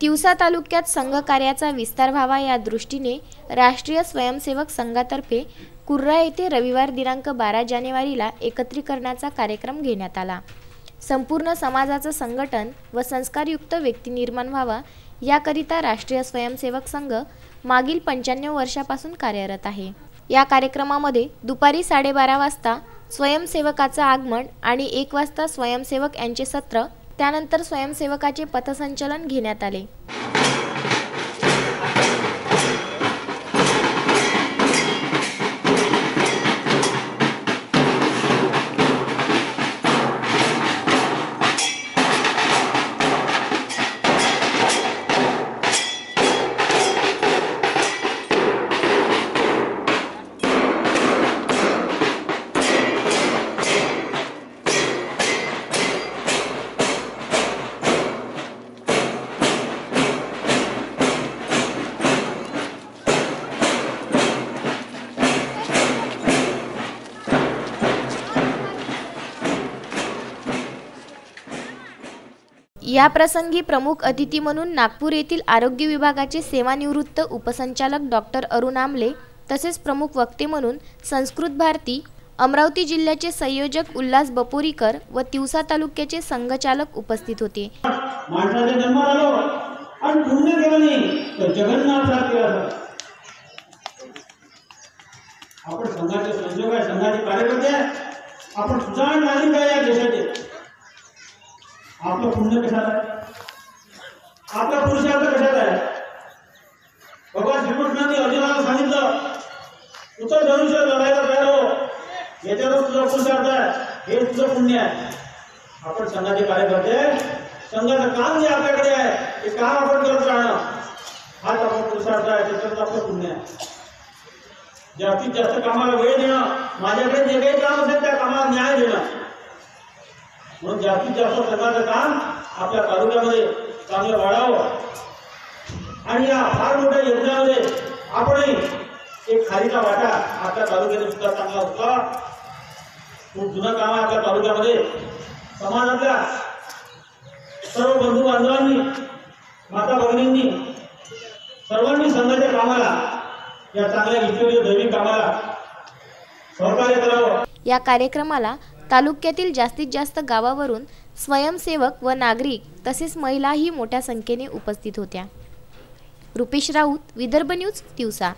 तिवसा तालुक्यात संघ कार्याचा विस्तार व्हावा या दृष्टीने राष्ट्रीय स्वयंसेवक संघातर्फे कुर्रा येथे रविवार दिनांक 12 जानेवारीला एकत्रीकरणाचा कार्यक्रम घेण्यात आला। संपूर्ण समाजाचं संघटन व संस्कारयुक्त व्यक्ती निर्माण व्हावा याकरिता राष्ट्रीय स्वयंसेवक संघ मागील 95 वर्षापासून कार्यरत आहे। या कार्यक्रमामध्ये दुपारी 12:30 वाजता स्वयंसेवकाचं आगमन आणि 1 वाजता स्वयंसेवक यांचे सत्र, त्यानंतर स्वयंसेवकाचे पथसंचलन घेण्यात आले। या प्रसंगी प्रमुख अतिथी म्हणून नागपूर येथील आरोग्य विभागाचे सेवानिवृत्त उपसंचालक डॉक्टर अरुण आमले, तसेच प्रमुख वक्ते म्हणून संस्कृत भारती, अमरावती जिल्ह्याचे संयोजक उल्हास बपोरीकर व तिवसा तालुक्याचे संघचालक उपस्थित होते। माणसाच्या जन्माला आलो आणि पुण्य केलं नाही तर जगन्नाथ केलं। आपण संघाचे संयोजक आहे, संघाचे कार्यकर्ते, आपण सुजाण नागरिक आहे या देशाचे। आपलं पुण्य कशात आहे, आपला पुरुषार्थ कशात आहे? भगवान श्रीकृष्णाने अर्जुनाला सांगितलं, तू तर धनुष्य लढायला तयार हो, याच्यावर तुझा पुरुषार्थ आहे, हे तुझं पुण्य आहे। आपण संघाचे कार्यकर्ते, संघाचं काम जे आपल्याकडे आहे ते काम आपण करत राहणं, हाच आपला पुरुषार्थ आहे, त्याच्यात आपलं पुण्य आहे। जास्तीत जास्त कामाला वेळ देणं, माझ्याकडे जे काही काम असेल त्या कामाला न्याय देणं, म्हणून जास्तीत जास्त संघाचं काम आपल्या तालुक्यामध्ये चांगलं वाढावं आणि या फार मोठ्या यज्ञामध्ये आपणही एक खारीचा वाटा आपल्या तालुक्याने सुद्धा चांगला उचलावा। खूप जुनं काम आहे आपल्या तालुक्यामध्ये। समाजातल्या सर्व बंधू बांधवांनी, माता भगिनींनी सर्वांनी संघाच्या कामाला, या चांगल्या ईश्वरीय दैवी कामाला सहकार्य करावं। या कार्यक्रमाला तालुक्यातील जास्तीत जास्त गावावरून स्वयंसेवक व नागरिक तसेच महिलाही मोठ्या संख्येने उपस्थित होत्या। रुपेश राऊत, विदर्भ न्यूज, तिवसा।